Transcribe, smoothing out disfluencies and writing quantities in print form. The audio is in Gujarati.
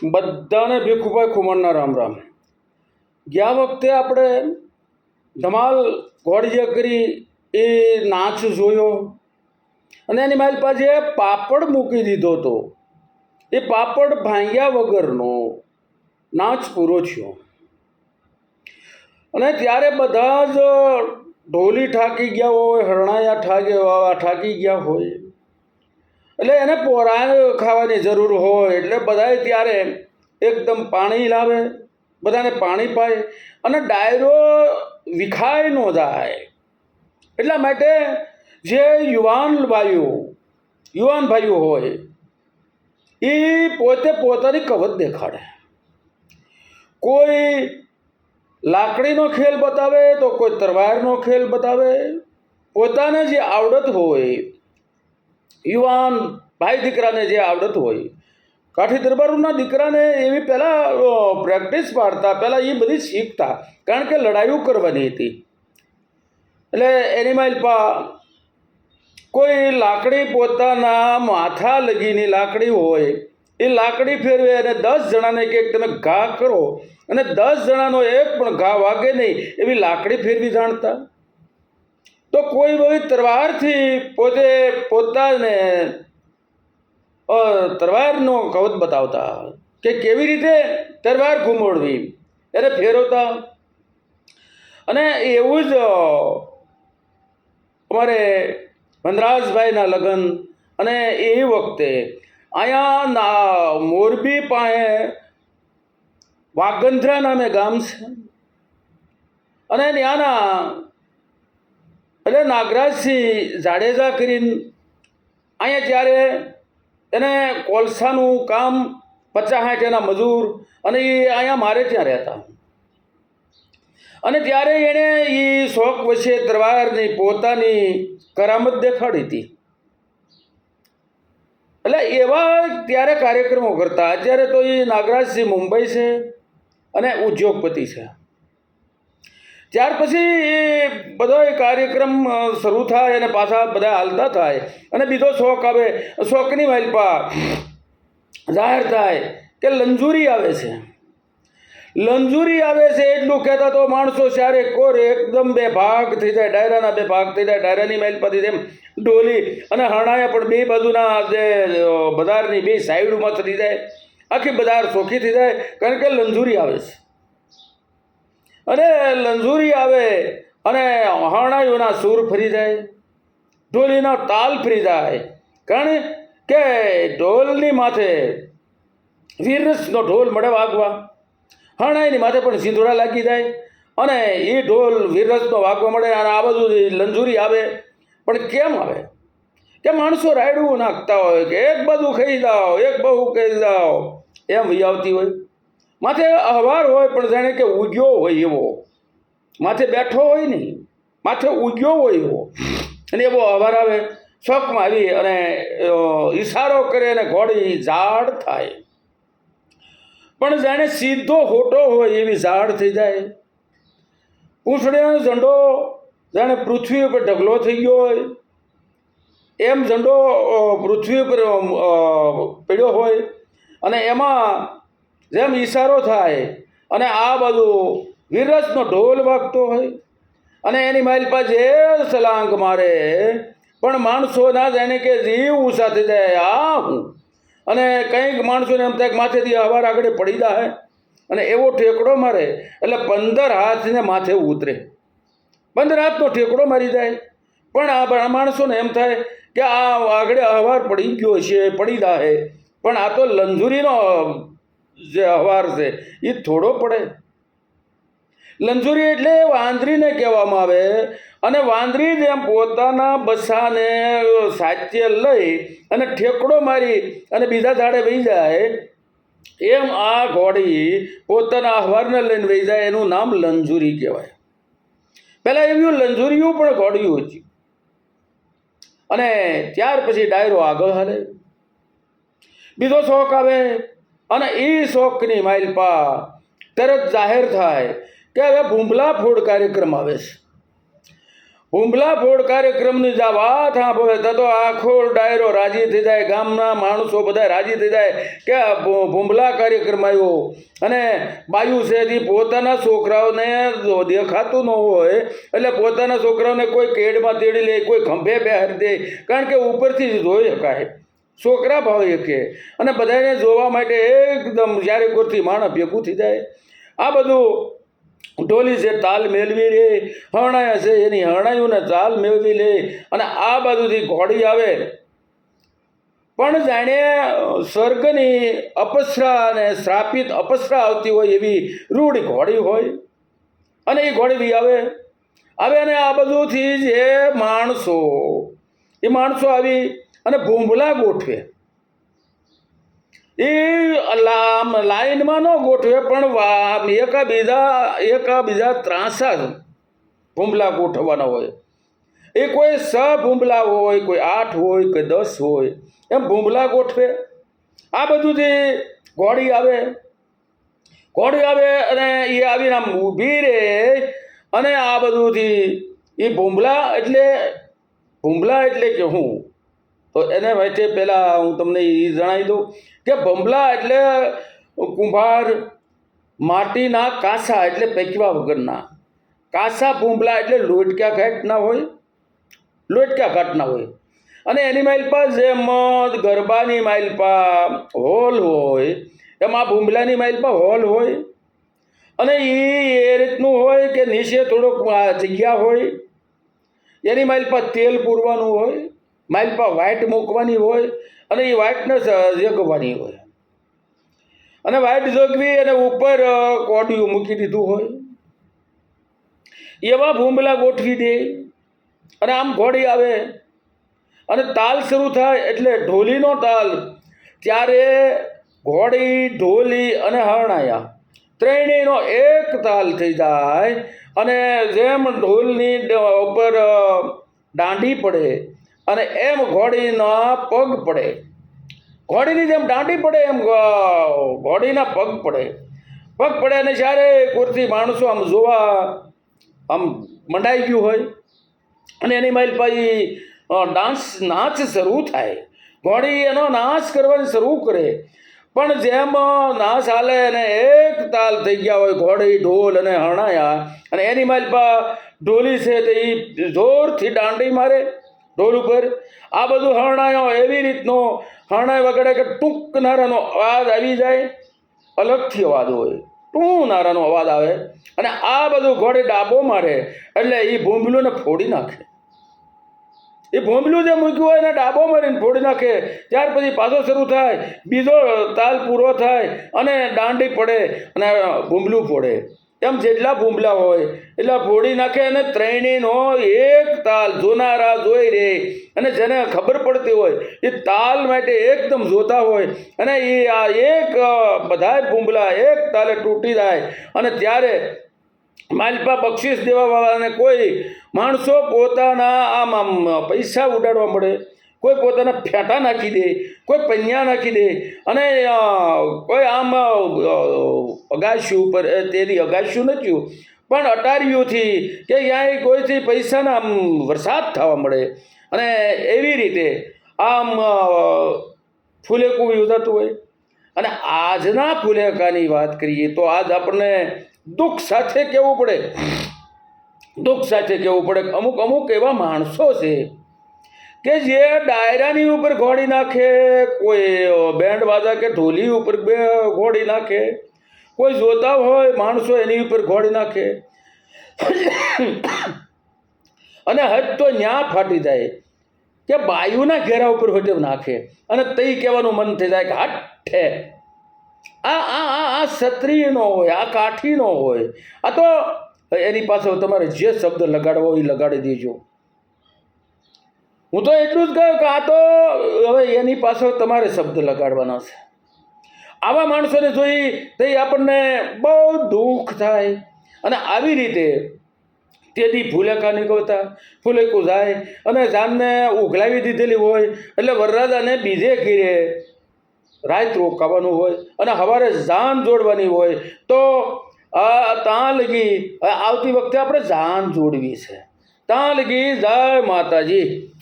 બધાને ભીખુભાઈ ખુમણના રામ રામ. ગયા વખતે આપણે ધમાલ ઘોડીએ કરી એ નાચ જોયો અને એની મારી પાસે પાપડ મૂકી દીધો હતો. એ પાપડ ભાંગ્યા વગરનો નાચ પૂરો થયો અને ત્યારે બધા જ ઢોલી ઠાકી ગયા હોય, હરણાયા ઠાકી ગયા હોય, એટલે એને પોરાય ખાવાની જરૂર હોય એટલે બધાએ ત્યારે એકદમ પાણી લાવે, બધાને પાણી પાય અને ડાયરો વિખાય ન જાય એટલા માટે જે યુવાન ભાઈઓ હોય એ પોતે પોતાની કવચ દેખાડે. કોઈ લાકડીનો ખેલ બતાવે તો કોઈ તરવારનો ખેલ બતાવે. પોતાને જે આવડત હોય, યુવાન ભાઈ દીકરાને જે આવડત હોય, કાઠી દરબારોના દીકરાને એવી પહેલાં પ્રેક્ટિસ પાડતા, પહેલાં એ બધી શીખતા, કારણ કે લડાઈઓ કરવાની હતી. એટલે એની માલપા કોઈ લાકડી પોતાના માથા લગીની લાકડી હોય, એ લાકડી ફેરવે અને 10 જણાને કે તમે ઘા કરો અને 10 જણાનો એક પણ ઘા વાગે નહીં એવી લાકડી ફેરવી જાણતા. તો કોઈ કોઈ તરવારથી પોતાને તરવારનો કવચ બતાવતા કે કેવી રીતે તરવાર ઘુમાડવી એને ફેરવતા. અને એવું જ અમારે વનરાજભાઈના લગ્ન અને એ વખતે અહીંયા મોરબી પાસે વાગંધ્રા નામે ગામ છે અને ત્યાંના એટલે નાગરાજસિંહ જાડેજા કરીને અહીંયા ત્યારે એને કોલસાનું કામ 50-60 એના મજૂર અને એ અહીંયા મારે ત્યાં રહેતા. અને ત્યારે એણે એ શોખ વચ્ચે તરવારની પોતાની કરામત દેખાડી હતી. એટલે એવા ત્યારે કાર્યક્રમો કરતા. અત્યારે તો એ નાગરાજસિંહ મુંબઈ છે અને ઉદ્યોગપતિ છે. ત્યાર પછી એ બધો કાર્યક્રમ શરૂ થાય અને પાછા બધા હાલતા થાય અને બીજો શોખ આવે. શોખની માલપા જાહેર થાય કે લંજુરી આવે છે. લંજુરી આવે છે એટલું કહેતા તો માણસો ચારે કોર એકદમ બે ભાગ થઈ જાય, ડાયરાના બે ભાગ થઈ જાય. ડાયરાની માલપાથી જેમ ઢોલી અને હરણાયા પણ બે બાજુના જે બજારની બે સાઈડમાં થઈ જાય, આખી બજાર ચોખ્ખી થઈ જાય, કારણ કે લંજુરી આવે છે. અને લંજુરી આવે અને હરણાઈઓના સૂર ફરી જાય, ઢોલીના તાલ ફરી જાય, કારણ કે ઢોલની માથે વીરરસનો ઢોલ મળે વાગવા, હરણાઈની માથે પણ સિંધુડા લાગી જાય અને એ ઢોલ વીરરસનો વાગવા મળે. અને આ બાજુ લંજુરી આવે. પણ કેમ આવે કે માણસો રાયડું નાખતા હોય કે એક બાજુ ખાઈ જાઓ, એક બહુ ખાઈ જાઓ, એમ વહી આવતી હોય. માથે અહવાર હોય પણ જાણે કે ઉગ્યો હોય એવો, માથે બેઠો હોય નહીં, માથે ઉગ્યો હોય એવો, અને એવો અહવાર આવે. શોખમાં આવી અને ઈશારો કરે અને ઘોડી ઝાડ થાય, પણ જાણે સીધો હોટો હોય એવી ઝાડ થઈ જાય. પૂંછડીનો ઝંડો જાણે પૃથ્વી ઉપર ઢગલો થઈ ગયો હોય એમ ઝંડો પૃથ્વી ઉપર પડ્યો હોય અને એમાં જેમ ઈશારો થાય અને આ બાજુ વીરરસનો ઢોલ વાગતો હોય અને એની માલપા જે સલાંગ મારે પણ માણસો ના જાણે કે જીવ ઊંચા થઈ જાય. હું અને કંઈક માણસોને એમ થાય કે માથેથી હવાર આગળ પડી જાય અને એવો ઠેકડો મારે એટલે 15 હાથને માથે ઉતરે, 15 હાથનો ઠેકડો મારી જાય. પણ આ માણસોને એમ થાય કે આ આગળ હવાર પડી ગયો છે, પડી જાય, પણ આ તો લંજુરીનો જે હવાર છે એ થોડો પડે. લંજુરી એટલે વાંદરીને કહેવામાં આવે અને વાંદરી જેમ પોતાના બસાને સાચે લઈ અને ઠેકડો મારી અને બીજા ઝાડે વહી જાય એમ આ ઘોડી પોતાના અહવારને લઈને વહી જાય. એનું નામ લંજુરી કહેવાય. પહેલાં એવું લંજુરીયું પણ ઘોડિયું હતી અને ત્યાર પછી ડાયરો આગળ હાલે. બીજો શોખ આવે અને એ શોખની માલપા તરત જાહેર થાય કે હવે ભૂંભલા ફોડ કાર્યક્રમ આવે છે. ભૂંભલા ફોડ કાર્યક્રમની જે વાત સાંભળે તો આખો ડાયરો રાજી થઈ જાય, ગામના માણસો બધા રાજી થઈ જાય કે આ ભૂંભલા કાર્યક્રમ આવ્યો. અને બાયું છે એ પોતાના છોકરાઓને દેખાતું ન હોય એટલે પોતાના છોકરાઓને કોઈ કેડમાં તેડી લે, કોઈ ખંભે બેહારી દે, કારણ કે ઉપરથી જ જોઈ શકાય, છોકરા ભાવે કે. અને બધાને જોવા માટે એકદમ જ્યારે કોરથી માણસ ભેગું થઈ જાય. આ બધું ઢોલી છે તાલ મેળવી લે, હરણાયા છે એની હરણાયુંને તાલ મેળવી લે, અને આ બાજુથી ઘોડી આવે. પણ જાણે સ્વર્ગની અપસરા અને શ્રાપિત અપસરા આવતી હોય એવી રૂઢ ઘોડી હોય, અને એ ઘોડી બી આવે. અને આ બધુંથી જે માણસો આવી અને ભૂંભલા ગોઠવે. એ લાઈનમાં ન ગોઠવે, પણ એકાબીજા ત્રાસા ભૂંભલા ગોઠવવાના હોય. એ કોઈ 6 ભૂંભલા હોય, કોઈ 8 હોય, કોઈ 10 હોય, એમ ભૂંભલા ગોઠવે. આ બધુંથી ઘોડી આવે અને એ આવીને આમ ઊભી રહે. અને આ બધુંથી એ ભૂંભલા એટલે કે હું તો એને વચ્ચે પહેલાં હું તમને એ જણાવી દઉં કે ભૂંભલા એટલે કુંભાર, માટીના કાસા એટલે પેકવા વગરના કાસા. ભૂંભલા એટલે લોટક્યા ઘાટના હોય. અને એની માઇલપા જેમ ગરબાની માઇલપા હોલ હોય એમ આ ભૂંભલાની માઇલપા હોલ હોય. અને એ રીતનું હોય કે નીચે થોડોક જગ્યા હોય, એની માઇલપા તેલ પૂરવાનું હોય, માઇલપા વાઇટ મૂકવાની હોય, અને એ વાઇટને જગવાની હોય. અને વાઇટ જગવી અને ઉપર કોડિયું મૂકી દીધું હોય. એવા ભૂંભલા ગોઠવી દે. અને આમ ઘોડી આવે અને તાલ શરૂ થાય એટલે ઢોલીનો તાલ. ત્યારે ઘોડી, ઢોલી અને હરણાયા ત્રણેયનો એક તાલ થઈ જાય. અને જેમ ઢોલની ઉપર દાંડી પડે અને એમ ઘોડીના પગ પડે, ઘોડીની જેમ દાંડી પડે એમ ઘોડીના પગ પડે. અને જ્યારે કુરથી માણસો આમ જોવા આમ મંડાઈ ગયું હોય અને એની માઇલ પછી નાચ શરૂ થાય. ઘોડી એનો નાચ કરવાનું શરૂ કરે. પણ જેમ નાચ હાલે અને એક તાલ થઈ ગયા હોય, ઘોડી, ઢોલ અને હરણાયા, અને એની માઇલપા ઢોલી છે તે એ જોરથી દાંડી મારે ઢોલ ઉપર. આ બધું હરણાયો એવી રીતનો હરણાય વગડે કે ટૂંક નારાનો અવાજ આવી જાય, અલગથી અવાજ હોય, ટૂં નારાનો અવાજ આવે. અને આ બધું ઘોડે ડાબો મારે એટલે એ ભૂંભલુંને ફોડી નાખે. એ ભૂંભલું જે મૂક્યું હોય એને ડાબો મારીને ફોડી નાખે. ત્યાર પછી પાછો શરૂ થાય, બીજો તાલ પૂરો થાય અને દાંડી પડે અને ભૂંભલું ફોડે. એમ જેટલા ભૂંભલા હોય એટલા ફોડી નાખે. અને ત્રણેયનો એક તાલ જોનારા જોઈ રહે. અને જેને ખબર પડતી હોય એ તાલ માટે એકદમ જોતા હોય. અને એ આ એક બધાય ભૂંભલા એક તાલે તૂટી જાય. અને ત્યારે માલપા બક્ષિસ દેવાવાળાને કોઈ માણસો પોતાના આમ પૈસા ઉડાડવા મળે, કોઈ પોતાના ફેંટા નાખી દે, કોઈ પૈયા નાખી દે. અને કોઈ આમ અગાસ્યું ઉપર તેની અગાસ્યું નથી પણ અટારીઓથી કે ક્યાંય કોઈથી પૈસાના આમ વરસાદ થવા મળે. અને એવી રીતે આમ ફૂલેકું યોજાતું હોય. અને આજના ફૂલેકાની વાત કરીએ તો આજ આપણને દુઃખ સાથે કહેવું પડે અમુક એવા માણસો છે કે જે ડાયરાની ઉપર ઘોડી નાખે, કોઈ બેન્ડ વાજા કે ઢોલી ઉપર ઘોડી નાખે, કોઈ જોતા હોય માણસો એની ઉપર ઘોડી નાખે. અને હદ તો ન્યા ફાટી જાય કે બાયુના ઘેરા ઉપર હોટે નાખે. અને તઈ કહેવાનું મન થઈ જાય કે હઠે આ ક્ષત્રિયનો હોય, આ કાઠીનો હોય. આ તો એની પાસે તમારે જે શબ્દ લગાડવો હોય એ લગાડી દેજો. હું તો એટલું જ કહું કે આ તો હવે એની પાછળ તમારે શબ્દ લગાડવાના છે. આવા માણસોને જોઈ તો આપણને બહુ દુઃખ થાય. અને આવી રીતે તેથી ફૂલેકા નીકળતા, ફૂલેકું જાય અને જાનને ઉઘલાવી દીધેલી હોય એટલે વરરાજાને બીજે ઘીરે રાત રોકાવાનું હોય અને સવારે જાન જોડવાની હોય. તો ત્યાં લગી આવતી વખતે આપણે જાન જોડવી છે. ત્યાં લગી જય માતાજી.